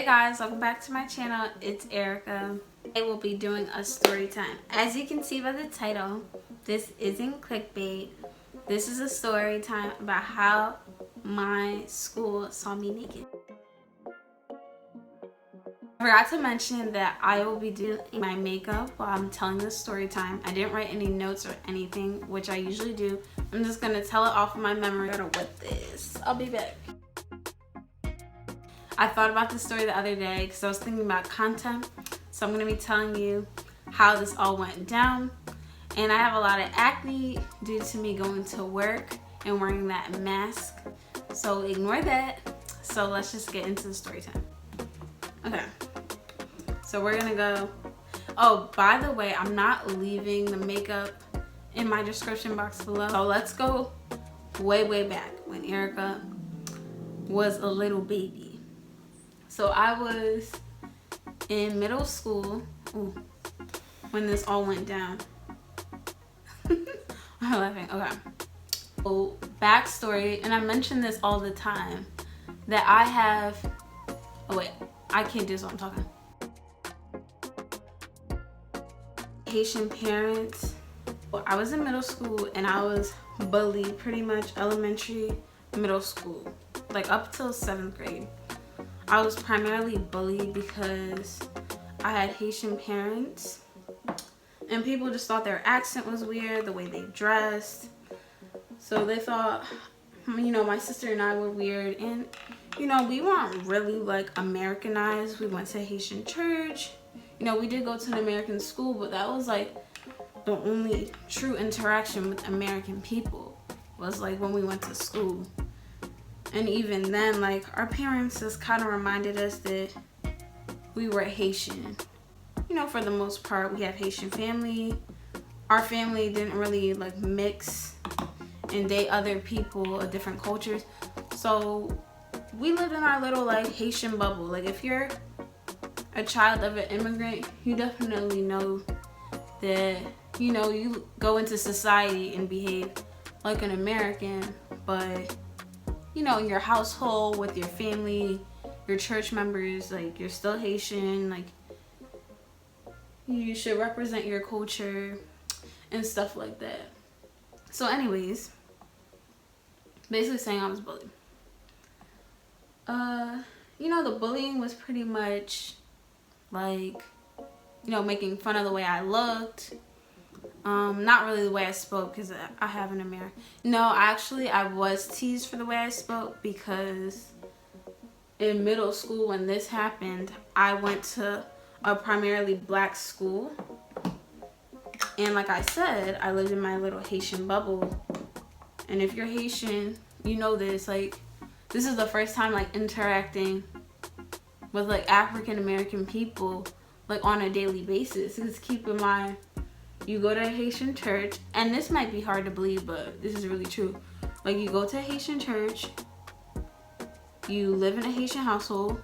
Hey guys, welcome back to my channel. It's Erica. I will be doing a story time. As you can see by the title, this isn't clickbait. This is a story time about how my school saw me naked. I forgot to mention that I will be doing my makeup while I'm telling this story time. I didn't write any notes or anything, which I usually do. I'm just gonna tell it off of my memory. I gotta whip this. I'll be back. I thought about this story the other day because I was thinking about content. So I'm going to be telling you how this all went down. And I have a lot of acne due to me going to work and wearing that mask. So ignore that. So let's just get into the story time. Okay. So we're going to go. Oh, by the way, I'm not leaving the makeup in my description box below. So let's go way back when Erica was a little baby. So I was in middle school when this all went down. I'm laughing. Okay. So backstory, and I mention this all the time, that I have. Oh wait, I can't do this while I'm talking. Haitian parents. Well, I was in middle school and I was bullied pretty much elementary, middle school, like up till 7th grade. I was primarily bullied because I had Haitian parents and people just thought their accent was weird, the way they dressed. So they thought, my sister and I were weird, and we weren't really like Americanized. We went to Haitian church. We did go to an American school, but that was like the only true interaction with American people was like when we went to school. And even then, like, our parents just kind of reminded us that we were Haitian. For the most part, we have Haitian family. Our family didn't really, like, mix and date other people of different cultures. So we lived in our little, like, Haitian bubble. Like, if you're a child of an immigrant, you definitely know that, you go into society and behave like an American, but in your household, with your family, your church members, like, you're still Haitian. Like, you should represent your culture and stuff like that. So anyways, basically saying I was bullied. The bullying was pretty much like, making fun of the way I looked. Not really the way I spoke, because I have an American. No, actually, I was teased for the way I spoke because in middle school when this happened, I went to a primarily black school. And like I said, I lived in my little Haitian bubble. And if you're Haitian, you know this. Like, this is the first time, like, interacting with, like, African American people, like, on a daily basis. Because keep in mind, you go to a Haitian church, and this might be hard to believe, but this is really true. Like, you go to a Haitian church, you live in a Haitian household,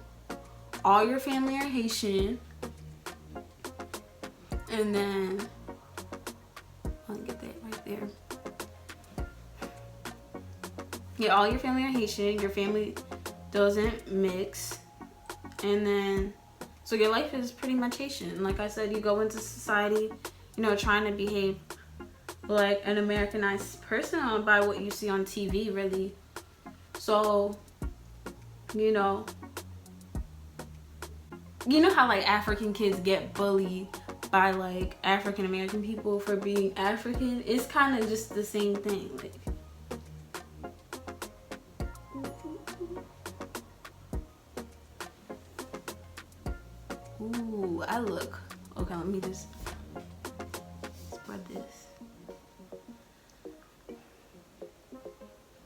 all your family are Haitian, and then, let me get that right there. Yeah, all your family are Haitian, your family doesn't mix, and then, so your life is pretty much Haitian. Like I said, you go into society, trying to behave like an Americanized person by what you see on TV, really. So, how, like, African kids get bullied by, like, African American people for being African? It's kind of just the same thing. Like, ooh, I look. Okay, let me just spread this.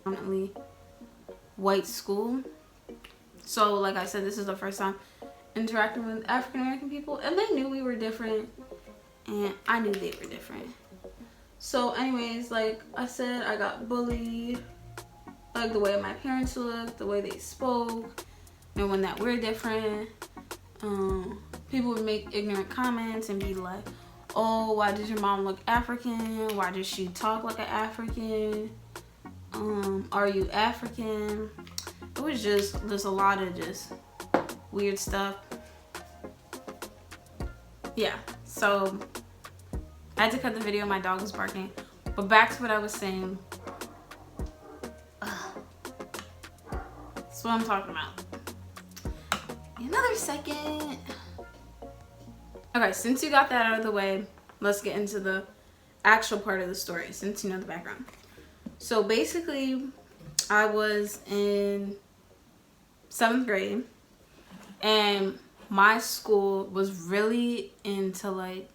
Predominantly white school. So, like I said, this is the first time interacting with African American people, and they knew we were different, and I knew they were different. So anyways, like I said, I got bullied, like the way my parents looked, the way they spoke, and when that we're different. People would make ignorant comments and be like, oh, why does your mom look African? Why does she talk like an African? Are you African? It was just, there's a lot of just weird stuff. Yeah, so I had to cut the video. My dog was barking. But back to what I was saying. That's what I'm talking about. Another second. Okay, since you got that out of the way, let's get into the actual part of the story, since you know the background. So basically, I was in 7th grade, and my school was really into like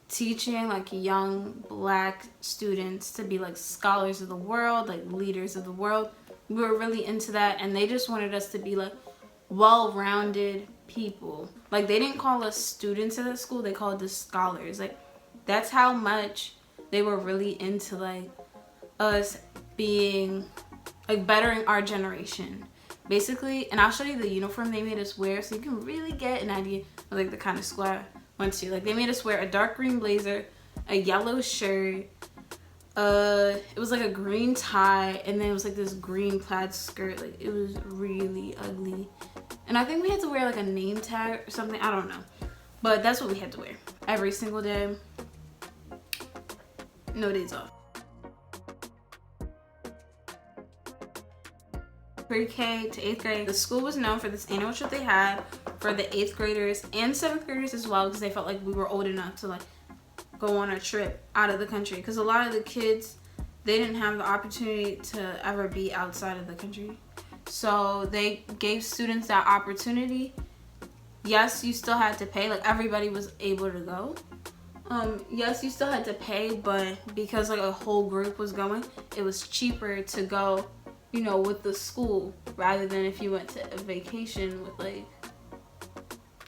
teaching like young black students to be like scholars of the world, like leaders of the world. We were really into that, and they just wanted us to be like well-rounded people. Like, they didn't call us students at the school, they called us scholars. Like, that's how much they were really into like us being like bettering our generation, basically. And I'll show you the uniform they made us wear so you can really get an idea of like the kind of school I went to. Like, they made us wear a dark green blazer, a yellow shirt, it was like a green tie, and then it was like this green plaid skirt. Like, it was really ugly. And I think we had to wear like a name tag or something, I don't know, but that's what we had to wear every single day, no days off. Pre-K to 8th grade, the school was known for this annual trip they had for the 8th graders and 7th graders as well, because they felt like we were old enough to like go on a trip out of the country, because a lot of the kids, they didn't have the opportunity to ever be outside of the country. So they gave students that opportunity. Yes, you still had to pay, like everybody was able to go. Yes, you still had to pay, but because like a whole group was going, it was cheaper to go, you know, with the school rather than if you went to a vacation with like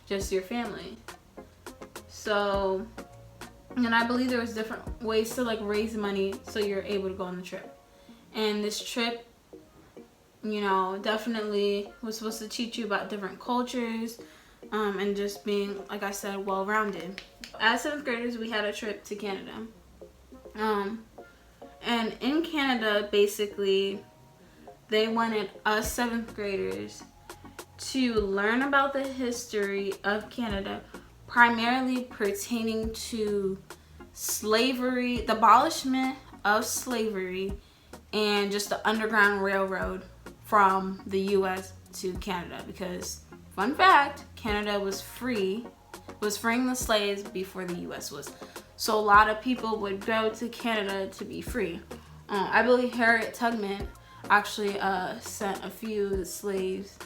just your family. So, and I believe there was different ways to like raise money so you're able to go on the trip. And this trip, you know, definitely was supposed to teach you about different cultures, and just being, like I said, well-rounded. As 7th graders, we had a trip to Canada. And in Canada, basically, they wanted us 7th graders to learn about the history of Canada, primarily pertaining to slavery, the abolishment of slavery, and just the Underground Railroad from the US to Canada. Because, fun fact, Canada was freeing the slaves before the US was. So a lot of people would go to Canada to be free. I believe Harriet Tubman actually sent a few slaves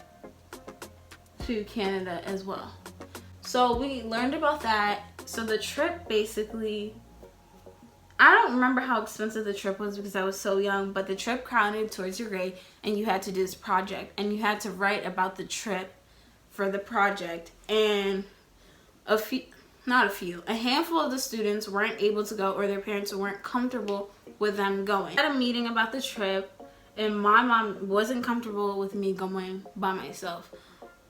to Canada as well. So we learned about that. So the trip basically, I don't remember how expensive the trip was because I was so young, but the trip counted towards your grade, and you had to do this project, and you had to write about the trip for the project. And a handful of the students weren't able to go, or their parents weren't comfortable with them going. I had a meeting about the trip, and my mom wasn't comfortable with me going by myself.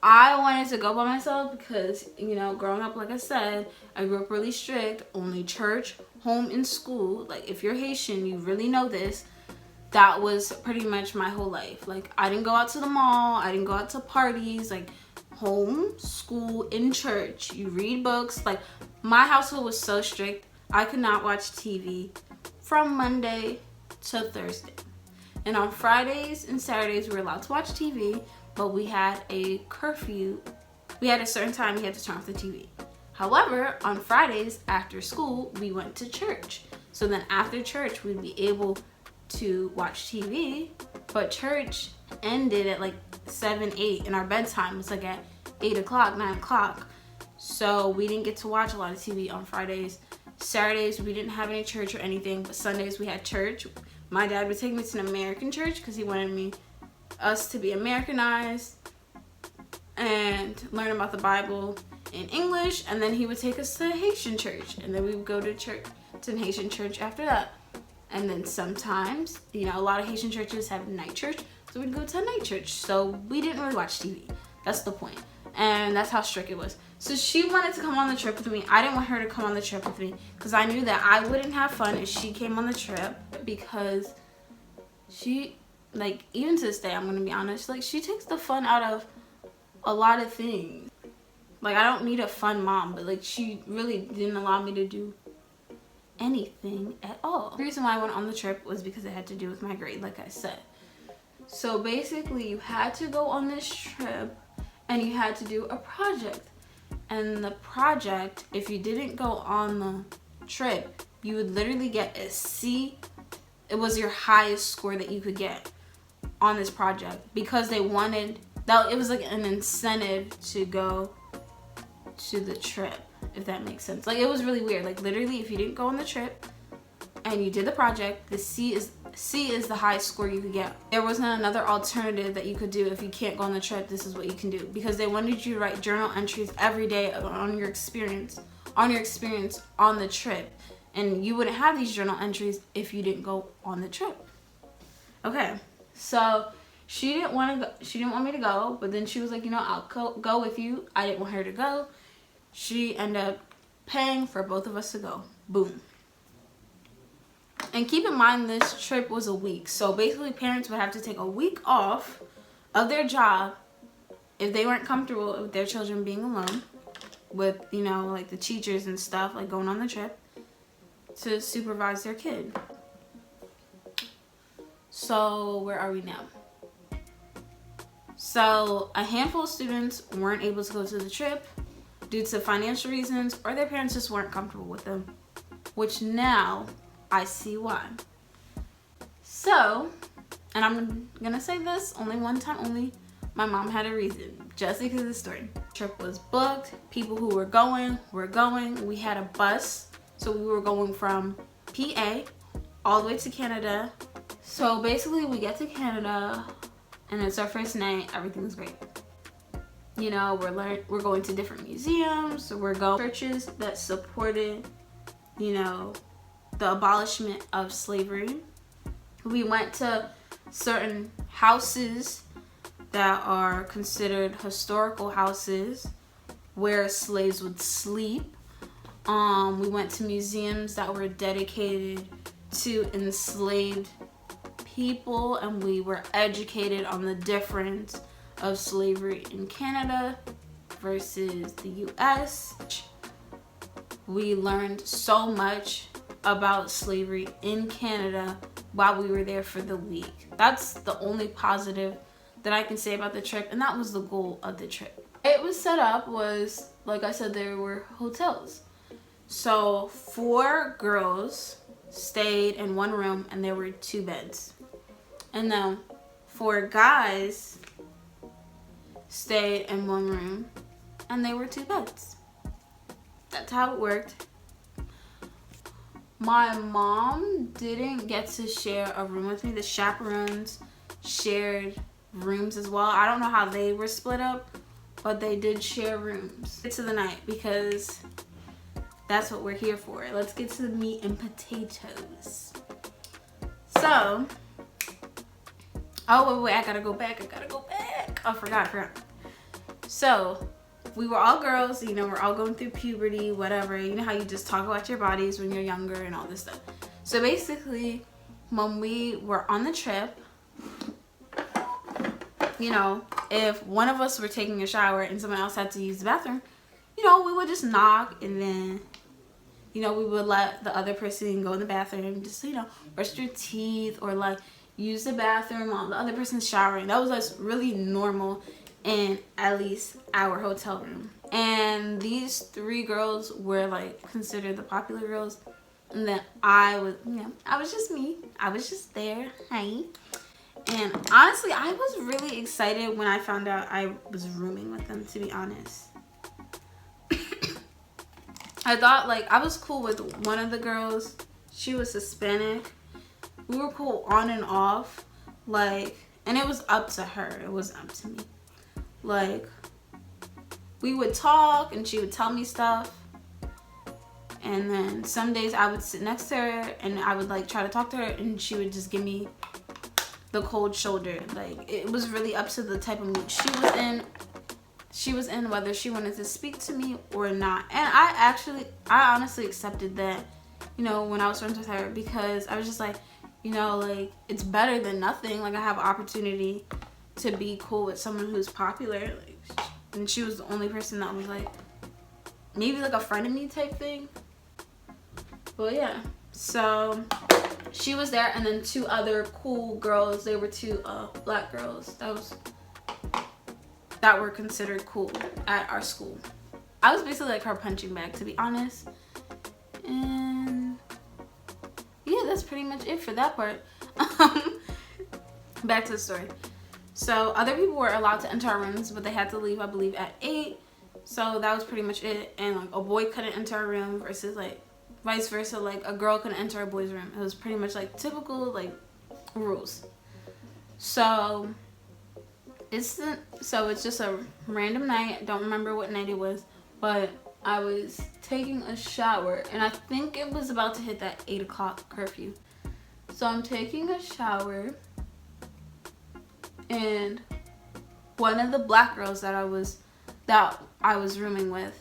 I wanted to go by myself because, you know, growing up, like I said, I grew up really strict, only church, home, and school. Like, if you're Haitian, you really know this. That was pretty much my whole life. Like, I didn't go out to the mall, I didn't go out to parties. Like, home, school, and church. You read books. Like, my household was so strict, I could not watch TV from Monday to Thursday. And on Fridays and Saturdays, we were allowed to watch TV, but we had a curfew. We had a certain time we had to turn off the TV. However, on Fridays after school, we went to church. So then after church, we'd be able to watch TV, but church ended at like 7, 8, and our bedtime was like at 8 o'clock, 9 o'clock. So we didn't get to watch a lot of TV on Fridays. Saturdays, we didn't have any church or anything, but Sundays we had church. My dad would take me to an American church because he wanted us to be Americanized and learn about the Bible in English, and then he would take us to a Haitian church, and then we would go to an Haitian church after that. And then sometimes, you know, a lot of Haitian churches have night church, so we'd go to a night church. So we didn't really watch TV. That's the point. And that's how strict it was. So she wanted to come on the trip with me. I didn't want her to come on the trip with me because I knew that I wouldn't have fun if she came on the trip, because she, like, even to this day, I'm going to be honest, like, she takes the fun out of a lot of things. Like, I don't need a fun mom, but like, she really didn't allow me to do anything at all. The reason why I went on the trip was because it had to do with my grade, like I said. So basically, you had to go on this trip and you had to do a project. And the project, if you didn't go on the trip, you would literally get a C. It was your highest score that you could get on this project, because they wanted that. It was like an incentive to go to the trip, if that makes sense. Like, it was really weird. Like, literally, if you didn't go on the trip and you did the project, the C is the highest score you could get. There wasn't another alternative that you could do. If you can't go on the trip, this is what you can do, because they wanted you to write journal entries every day on your experience on the trip, and you wouldn't have these journal entries if you didn't go on the trip. Okay, so she didn't want to go. She didn't want me to go, but then she was like, you know, I'll go with you. I didn't want her to go. She ended up paying for both of us to go. Boom. And keep in mind, this trip was a week. So basically, parents would have to take a week off of their job if they weren't comfortable with their children being alone with, you know, like the teachers and stuff, like going on the trip, to supervise their kid. So where are we now? So a handful of students weren't able to go to the trip due to financial reasons, or their parents just weren't comfortable with them, which now I see why. So, and I'm gonna say this only one time only, my mom had a reason, just because of the story. Trip was booked, people who were going. We had a bus, so we were going from PA all the way to Canada. So basically, we get to Canada, and it's our first night. Everything's great. You know, we're going to different museums. We're going to churches that supported, you know, the abolishment of slavery. We went to certain houses that are considered historical houses where slaves would sleep. We went to museums that were dedicated to enslaved people, and we were educated on the difference of slavery in Canada versus the US. We learned so much about slavery in Canada while we were there for the week. That's the only positive that I can say about the trip, and that was the goal of the trip. It was set up was, like I said, there were hotels. So 4 girls stayed in one room, and there were 2 beds. And then 4 guys stayed in one room, and there were 2 beds. That's how it worked. My mom didn't get to share a room with me. The chaperones shared rooms as well. I don't know how they were split up, but they did share rooms. Get to the night, because that's what we're here for. Let's get to the meat and potatoes. So, oh wait, I gotta go back. Oh, forgot. So, we were all girls, you know, we're all going through puberty, whatever. You know how you just talk about your bodies when you're younger and all this stuff. So basically, when we were on the trip, you know, if one of us were taking a shower and someone else had to use the bathroom, you know, we would just knock, and then, you know, we would let the other person go in the bathroom and just, you know, brush your teeth or like use the bathroom while the other person's showering. That was like really normal in at least our hotel room. And these 3 girls were like considered the popular girls, and then I was, you know, I was just me. I was just there. Hi. And honestly, I was really excited when I found out I was rooming with them, to be honest. I thought, like, I was cool with one of the girls. She was Hispanic. We were cool on and off, like, and it was up to her. It wasn't up to me. Like, we would talk and she would tell me stuff, and then some days I would sit next to her and I would like try to talk to her, and she would just give me the cold shoulder. Like, it was really up to the type of mood she was in, whether she wanted to speak to me or not. And I honestly accepted that, you know, when I was friends with her, because I was just like, you know, like, it's better than nothing. Like, I have an opportunity to be cool with someone who's popular. Like, And she was the only person that was like, maybe like a friend of me type thing. But yeah, so she was there, and then 2 other cool girls. They were 2 black girls that were considered cool at our school. I was basically like her punching bag, to be honest. And yeah, that's pretty much it for that part. Back to the story. So other people were allowed to enter our rooms, but they had to leave, I believe, at 8. So that was pretty much it. And like a boy couldn't enter a room versus like vice versa, like a girl couldn't enter a boy's room. It was pretty much like typical like rules. So it's just a random night. I don't remember what night it was, but I was taking a shower, and I think it was about to hit that 8 o'clock curfew. So I'm taking a shower, and one of the black girls that I was rooming with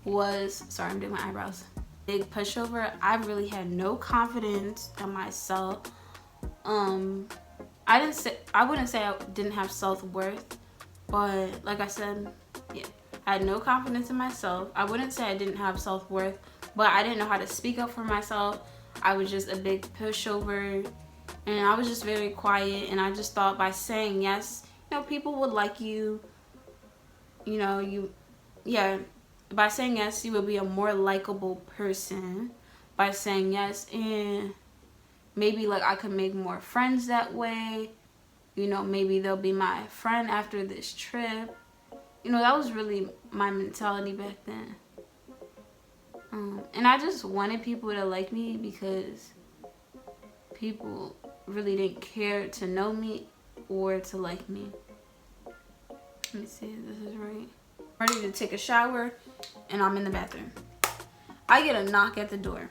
was, sorry, I'm doing my eyebrows, big pushover. I really had no confidence in myself. I wouldn't say I didn't have self-worth, but like I said, yeah, I had no confidence in myself. I wouldn't say I didn't have self-worth, but I didn't know how to speak up for myself. I was just a big pushover, and I was just very quiet, and I just thought by saying yes, you know, people would like you. You know, by saying yes, you would be a more likable person by saying yes, and maybe like I could make more friends that way. You know, maybe they'll be my friend after this trip. You know, that was really my mentality back then. And I just wanted people to like me because people really didn't care to know me or to like me. Let me see if this is right. I'm ready to take a shower, and I'm in the bathroom. I get a knock at the door.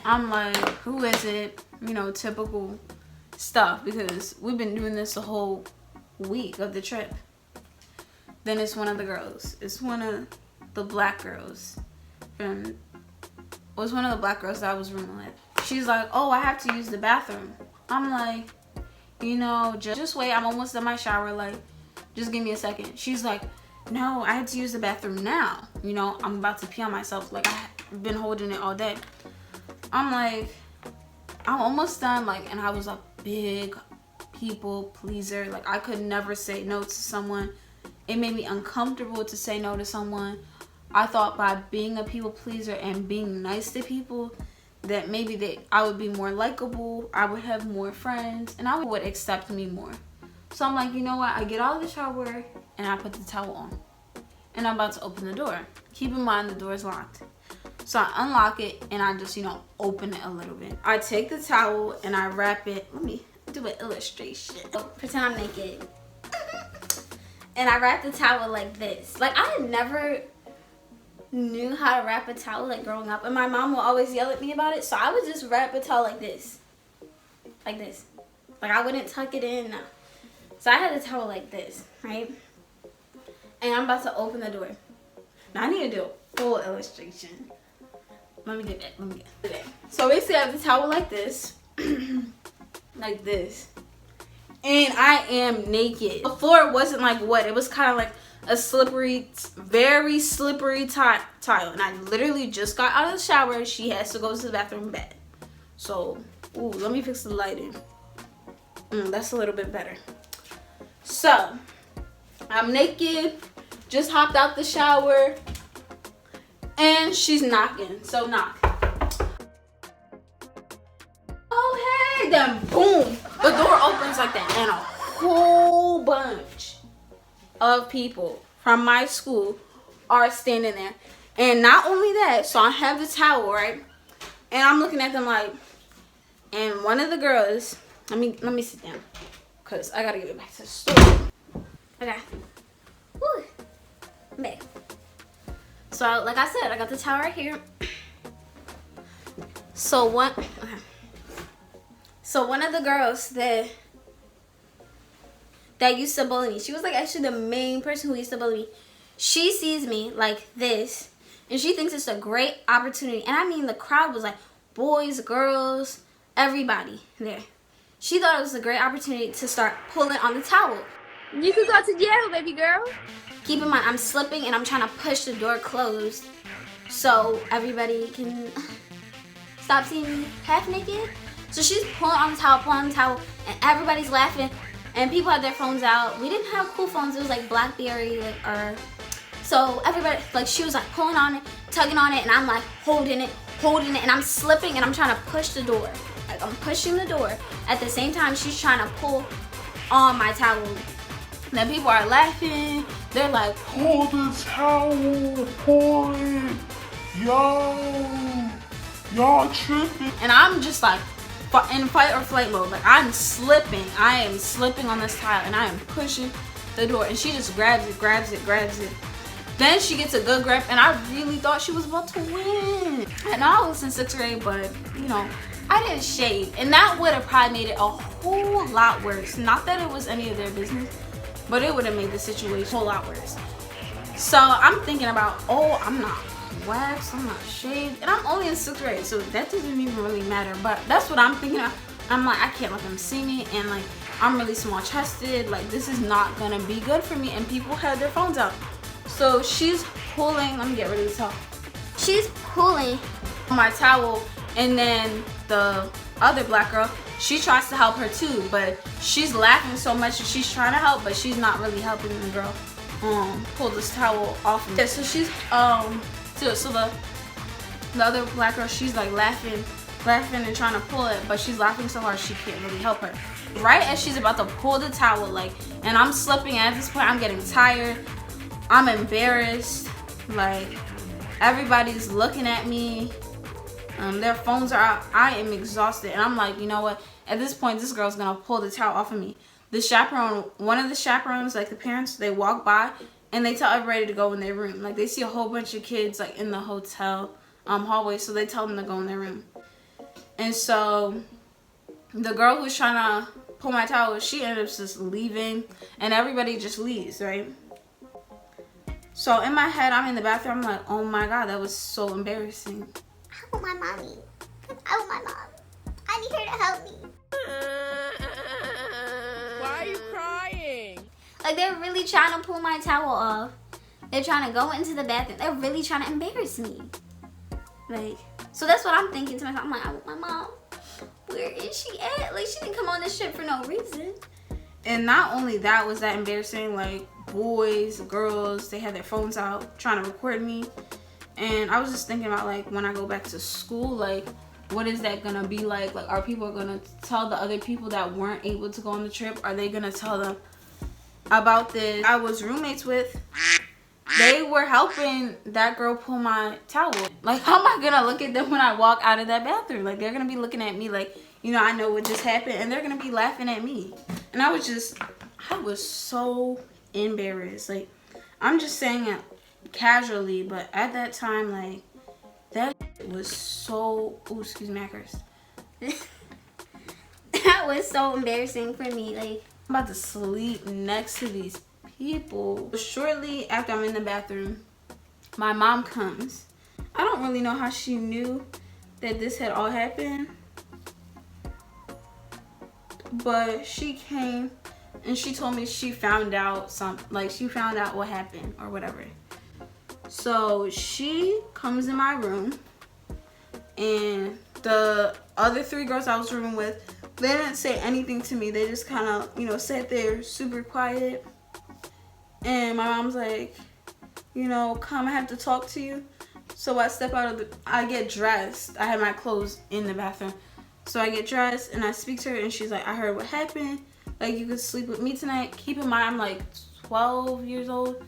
I'm like, who is it? You know, typical stuff, because we've been doing this the whole week of the trip. Then it's one of the girls. It's one of the black girls. It was one of the black girls that I was rooming with. She's like, oh, I have to use the bathroom. I'm like, you know, just wait. I'm almost in my shower. Like, just give me a second. She's like, no, I had to use the bathroom now. You know, I'm about to pee on myself. Like, I've been holding it all day. I'm like, I'm almost done. Like, and I was a big people pleaser. Like, I could never say no to someone. It made me uncomfortable to say no to someone. I thought by being a people pleaser and being nice to people, that maybe I would be more likable, I would have more friends, and I would accept me more. So I'm like, you know what? I get out of the shower, and I put the towel on. And I'm about to open the door. Keep in mind, the door is locked. So I unlock it, and I just, you know, open it a little bit. I take the towel, and I wrap it. Let me do an illustration. Pretend I'm naked. And I wrap the towel like this. Like, I had never knew how to wrap a towel, like, growing up. And my mom would always yell at me about it. So I would just wrap a towel like this. Like this. Like, I wouldn't tuck it in. No. So I had a towel like this, right? And I'm about to open the door. Now, I need to do a full illustration. Let me get that. So basically, I have the towel like this. Like this. And I am naked. The floor wasn't like what? It was kind of like a slippery, very slippery tile. And I literally just got out of the shower. She has to go to the bathroom bed. So, ooh, let me fix the lighting. That's a little bit better. So, I'm naked. Just hopped out the shower. And she's knocking. So, knock. Oh, hey. Then, boom. The door opens like that, and a whole bunch of people from my school are standing there. And not only that, so I have the towel, right? And I'm looking at them like, and one of the girls, let me sit down, because I got to get back to the story. Okay. Woo. Back. So, like I said, I got the towel right here. So, one of the girls that used to bully me, she was like actually the main person who used to bully me. She sees me like this, and she thinks it's a great opportunity. And I mean, the crowd was like boys, girls, everybody there. She thought it was a great opportunity to start pulling on the towel. You could go to jail, baby girl. Keep in mind, I'm slipping and I'm trying to push the door closed so everybody can stop seeing me half naked. So she's pulling on the towel, and everybody's laughing, and people had their phones out. We didn't have cool phones. It was like BlackBerry, so everybody, like, she was like pulling on it, tugging on it, and I'm like holding it, and I'm slipping, and I'm trying to push the door. Like, I'm pushing the door. At the same time, she's trying to pull on my towel. Then people are laughing. They're like, pull the towel, pull it. Y'all tripping. and I'm just like in fight or flight mode. Like, I'm slipping. I am slipping on this tile, and I am pushing the door, and she just grabs it. Then she gets a good grip, and I really thought she was about to win. I know I was in 6th grade, but you know, I didn't shave, and that would have probably made it a whole lot worse. Not that it was any of their business, but it would have made the situation a whole lot worse. So I'm thinking about, oh, I'm not waxed, I'm not shaved, and I'm only in 6th grade, so that doesn't even really matter. But that's what I'm thinking of. I'm like, I can't let them see me, and like, I'm really small chested. Like, this is not gonna be good for me, and people had their phones out. So she's pulling, let me get rid of the towel. She's pulling my towel, and then the other black girl, she tries to help her too, but she's laughing so much that she's trying to help, but she's not really helping the girl pull this towel off of me. Yeah, so she's so the other black girl, she's like laughing and trying to pull it, but she's laughing so hard she can't really help her. Right as she's about to pull the towel, like, and I'm slipping. At this point, I'm getting tired, I'm embarrassed, like, everybody's looking at me, their phones are out, I am exhausted, and I'm like, you know what, at this point, this girl's gonna pull the towel off of me. The chaperone, one of the chaperones, like the parents, they walk by and they tell everybody to go in their room. Like, they see a whole bunch of kids like in the hotel hallway, so they tell them to go in their room. And so the girl who's trying to pull my towel, she ended up just leaving, and everybody just leaves, right? So in my head, I'm in the bathroom, I'm like, oh my God, that was so embarrassing. I want my mommy. I want my mom. I need her to help me. Why are you crying? Like, they're really trying to pull my towel off. They're trying to go into the bathroom. They're really trying to embarrass me. Like, so that's what I'm thinking to myself. I'm like, I want my mom. Where is she at? Like, she didn't come on this trip for no reason. And not only that was that embarrassing, like, boys, girls, they had their phones out trying to record me. And I was just thinking about, like, when I go back to school, like, what is that gonna be like? Like, are people gonna tell the other people that weren't able to go on the trip? Are they gonna tell them about this? I was roommates with, they were helping that girl pull my towel. Like, how am I gonna look at them when I walk out of that bathroom? Like, they're gonna be looking at me like, you know, I know what just happened, and they're gonna be laughing at me. And I was so embarrassed. Like, I'm just saying it casually, but at that time, like, that was so, ooh, excuse me, I cursed. That was so embarrassing for me. Like, I'm about to sleep next to these people. Shortly after I'm in the bathroom, my mom comes. I don't really know how she knew that this had all happened, but she came and she told me she found out she found out what happened or whatever. So she comes in my room, and the other 3 girls I was rooming with, they didn't say anything to me. They just kind of, you know, sat there super quiet. And my mom's like, you know, come, I have to talk to you. So I step out of I get dressed. I had my clothes in the bathroom. So I get dressed and I speak to her, and she's like, I heard what happened. Like, you could sleep with me tonight. Keep in mind, I'm like 12 years old.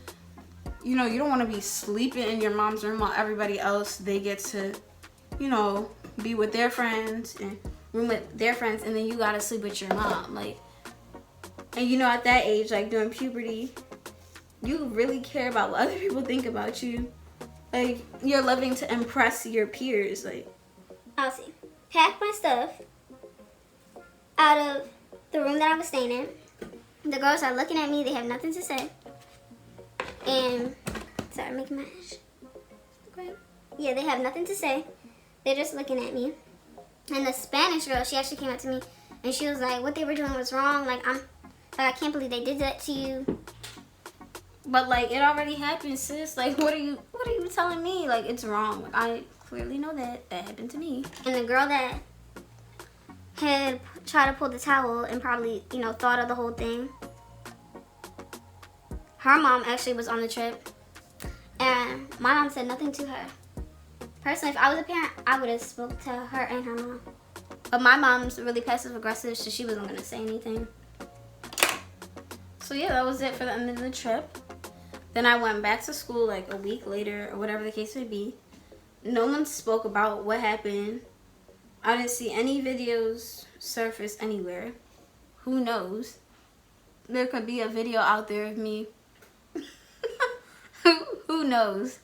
You know, you don't want to be sleeping in your mom's room while everybody else, they get to, you know, be with their friends and room with their friends, and then you gotta sleep with your mom. Like, and you know, at that age, like during puberty, you really care about what other people think about you. Like, you're loving to impress your peers. Like, I'll see. Pack my stuff out of the room that I was staying in. The girls are looking at me. They have nothing to say. And, sorry, making my ash. Okay. Yeah, they have nothing to say. They're just looking at me. And the Spanish girl, she actually came up to me, and she was like, what they were doing was wrong. Like, Like, I can't believe they did that to you. But like it already happened, sis. Like what are you telling me? Like it's wrong. Like I clearly know that happened to me. And the girl that had tried to pull the towel and probably, you know, thought of the whole thing, her mom actually was on the trip. And my mom said nothing to her. Personally, if I was a parent, I would have spoke to her and her mom. But my mom's really passive aggressive, so she wasn't gonna say anything. So yeah, that was it for the end of the trip. Then I went back to school like a week later or whatever the case may be. No one spoke about what happened. I didn't see any videos surface anywhere. Who knows? There could be a video out there of me. Who knows?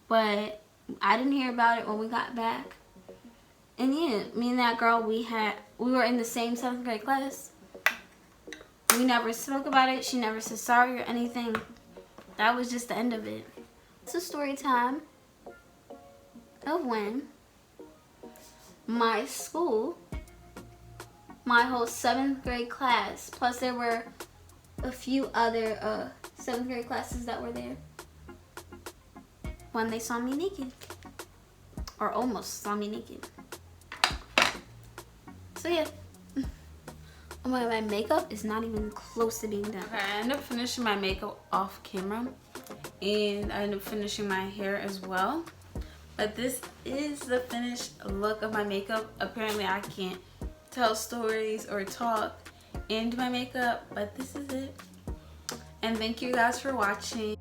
But I didn't hear about it when we got back. And yeah, me and that girl, we were in the same 7th grade class. We never spoke about it. She never said sorry or anything. That was just the end of it. It's a story time of when my school, my whole 7th grade class, plus there were a few other 7th grade classes that were there, when they saw me naked. Or almost saw me naked. So yeah. Oh my god, my makeup is not even close to being done. Okay, I ended up finishing my makeup off camera. And I ended up finishing my hair as well. But this is the finished look of my makeup. Apparently I can't tell stories or talk and do my makeup, but this is it. And thank you guys for watching.